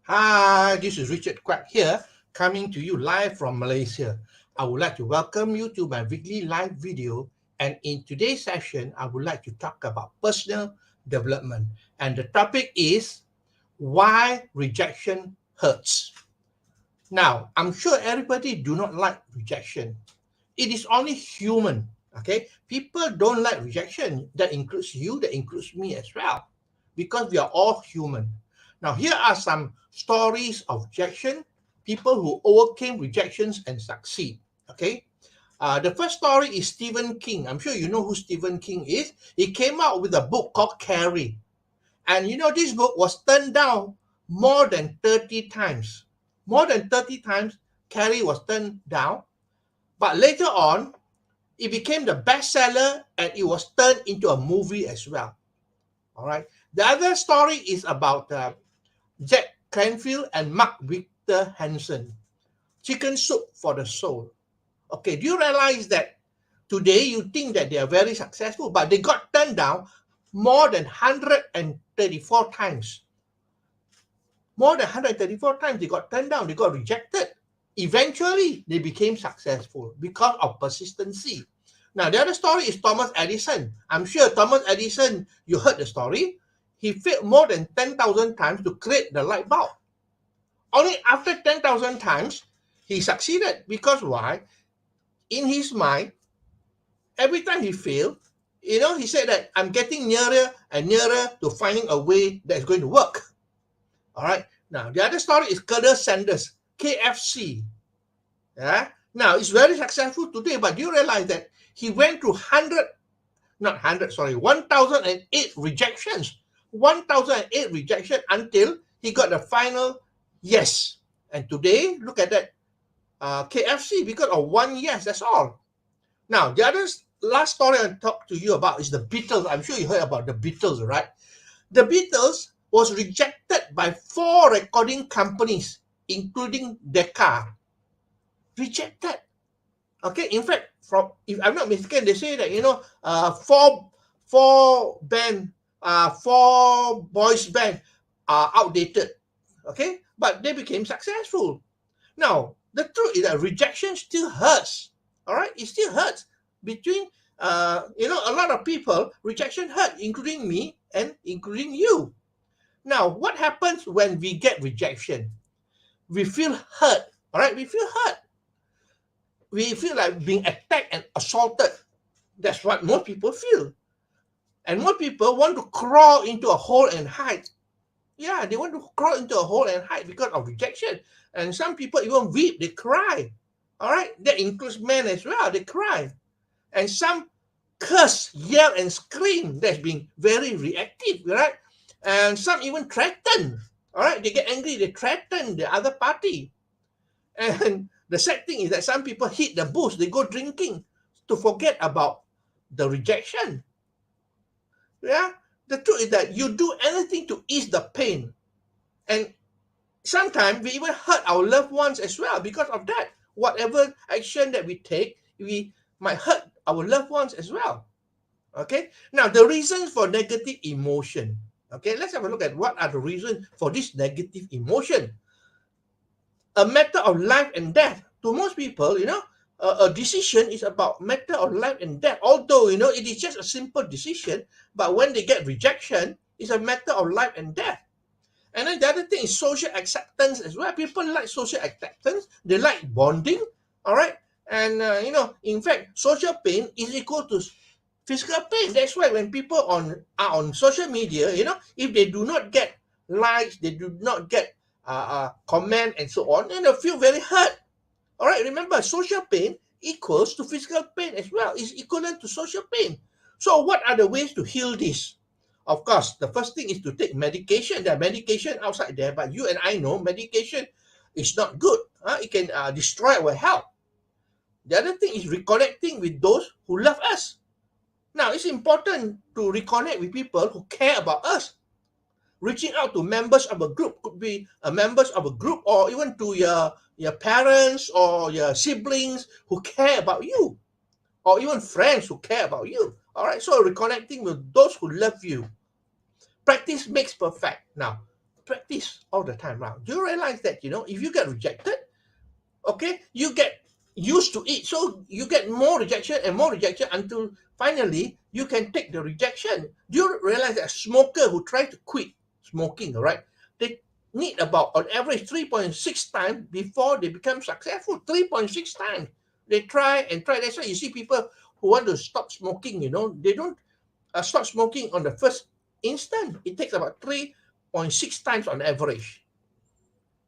Hi, this is Richard Quack here, coming to you live from Malaysia. I would like to welcome you to my weekly live video. And in today's session, I would like to talk about personal development. And the topic is why rejection hurts. Now, I'm sure everybody do not like rejection. It is only human. Okay, people don't like rejection. That includes you, that includes me as well, because we are all human. Now, here are some stories of rejection, people who overcame rejections and succeed. Okay, the first story is Stephen King. I'm sure you know who Stephen King is. He came out with a book called Carrie, and this book was turned down more than 30 times. More than 30 times, Carrie was turned down, but later on, it became the bestseller and it was turned into a movie as well. All right. The other story is about Jack Canfield and Mark Victor Hansen. Chicken Soup for the Soul. Okay, do you realize that today you think that they are very successful, but they got turned down more than 134 times. More than 134 times they got turned down, they got rejected. Eventually, they became successful because of persistency. Now, the other story is Thomas Edison. I'm sure Thomas Edison, you heard the story. He failed more than 10,000 times to create the light bulb. Only after 10,000 times, he succeeded. Because why? In his mind, every time he failed, he said that I'm getting nearer and nearer to finding a way that's going to work. All right. Now, the other story is Colonel Sanders, KFC. Yeah. Now, it's very successful today, but do you realize that he went through 1,008 rejections. 1,008 rejections until he got the final yes. And today, look at that, KFC, because of one yes, that's all. Now, the other last story I'll talk to you about is the Beatles. I'm sure you heard about the Beatles, right? The Beatles was rejected by 4 recording companies, including Decca. Rejected. Okay, in fact, from if I'm not mistaken, they say that four boys band are outdated. Okay, but they became successful. Now, the truth is that rejection still hurts. All right, it still hurts. Between a lot of people, rejection hurt, including me and including you. Now, what happens when we get rejection? We feel hurt. All right, we feel hurt. We feel like being attacked and assaulted. That's what most people feel. And most people want to crawl into a hole and hide. Yeah, they want to crawl into a hole and hide because of rejection. And some people even weep, they cry. All right, that includes men as well, they cry. And some curse, yell, and scream. That's being very reactive, right? And some even threaten. All right, they get angry, they threaten the other party. And the sad thing is that some people hit the booze, they go drinking to forget about the rejection. Yeah, the truth is that you do anything to ease the pain. And sometimes we even hurt our loved ones as well because of that. Whatever action that we take, we might hurt our loved ones as well. Okay, now the reasons for negative emotion. Okay, let's have a look at what are the reasons for this negative emotion. A matter of life and death. To most people, a decision is about matter of life and death. Although, it is just a simple decision, but when they get rejection, it's a matter of life and death. And then the other thing is social acceptance as well. People like social acceptance. They like bonding, all right? And, in fact, social pain is equal to physical pain. That's why when people are on social media, if they do not get likes, they do not get comment and so on, and they feel very hurt. All right, remember, social pain equals to physical pain as well. It's equivalent to social pain. So what are the ways to heal this? Of course, the first thing is to take medication. There are medication outside there, but you and I know medication is not good. It can destroy our health. The other thing is reconnecting with those who love us. Now, it's important to reconnect with people who care about us. Reaching out to members of a group could be members of a group, or even to your parents or your siblings who care about you, or even friends who care about you. All right, so reconnecting with those who love you. Practice makes perfect. Now, practice all the time now. Do you realize that, if you get rejected, okay, you get used to it. So you get more rejection and more rejection until finally you can take the rejection. Do you realize that a smoker who tries to quit smoking, all right, they need about, on average, 3.6 times before they become successful. 3.6 times. They try and try. That's why you see people who want to stop smoking, they don't stop smoking on the first instant. It takes about 3.6 times on average.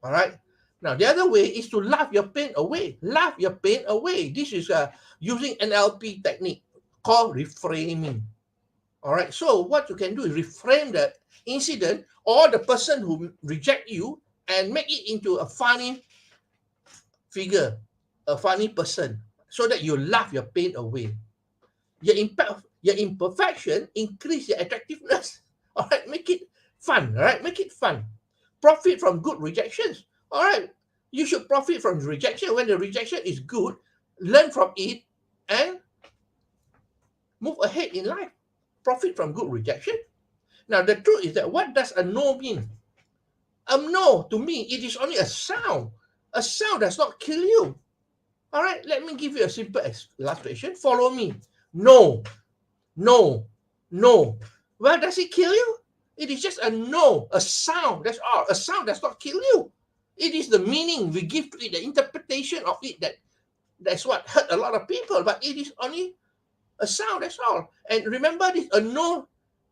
All right. Now, the other way is to laugh your pain away. Laugh your pain away. This is using NLP technique called reframing. All right. So what you can do is reframe the incident or the person who reject you and make it into a funny figure, a funny person, so that you laugh your pain away. Your imperfection increase your attractiveness. All right. Make it fun. All right. Make it fun. Profit from good rejections. All right. You should profit from rejection. When the rejection is good, learn from it and move ahead in life. Profit from good rejection. Now, the truth is that what does a no mean? A no, to me, it is only a sound. A sound does not kill you. All right, let me give you a simple illustration. Follow me. No, no, no. Well, does it kill you? It is just a no, a sound. That's all. A sound does not kill you. It is the meaning we give to it, the interpretation of it that's what hurt a lot of people. But it is only a sound. That's all. And remember this: a no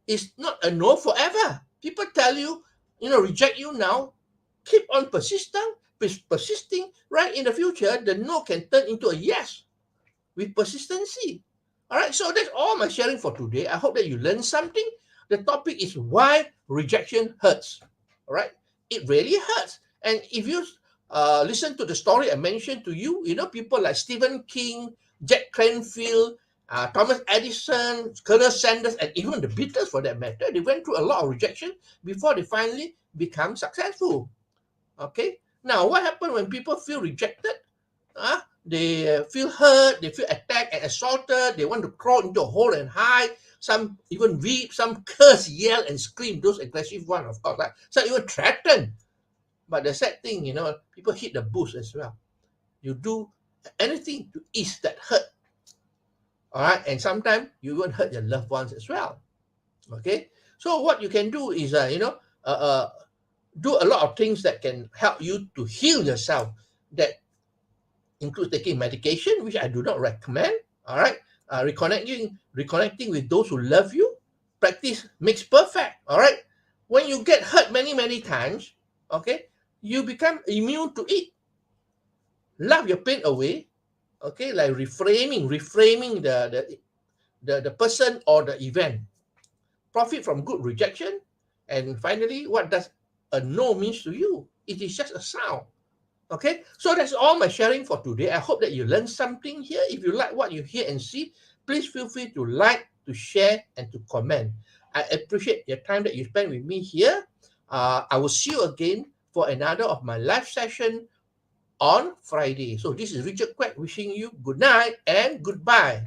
is not a no forever. People tell you, reject you now. Keep on persisting. Right in the future, the no can turn into a yes with persistency. All right. So that's all my sharing for today. I hope that you learned something. The topic is why rejection hurts. All right. It really hurts. And if you listen to the story I mentioned to you, people like Stephen King, Jack Canfield, Thomas Edison, Colonel Sanders, and even the Beatles for that matter, they went through a lot of rejection before they finally become successful. Okay? Now, what happens when people feel rejected? They feel hurt, they feel attacked and assaulted, they want to crawl into a hole and hide, some even weep, some curse, yell, and scream, those aggressive ones, of course, some even threaten. But the sad thing, people hit the bush as well. You do anything to ease that hurt. All right. And sometimes you won't hurt your loved ones as well. Okay. So what you can do is, do a lot of things that can help you to heal yourself. That includes taking medication, which I do not recommend. All right. Reconnecting with those who love you. Practice makes perfect. All right. When you get hurt many, many times, okay, you become immune to it. Laugh your pain away, okay, like reframing the person or the event. Profit from good rejection. And finally, what does a no means to you? It is just a sound. Okay, so that's all my sharing for today. I hope that you learned something here. If you like what you hear and see, please feel free to like, to share, and to comment. I appreciate your time that you spend with me here. I will see you again for another of my live session on Friday. So this is Richard Quack wishing you good night and goodbye.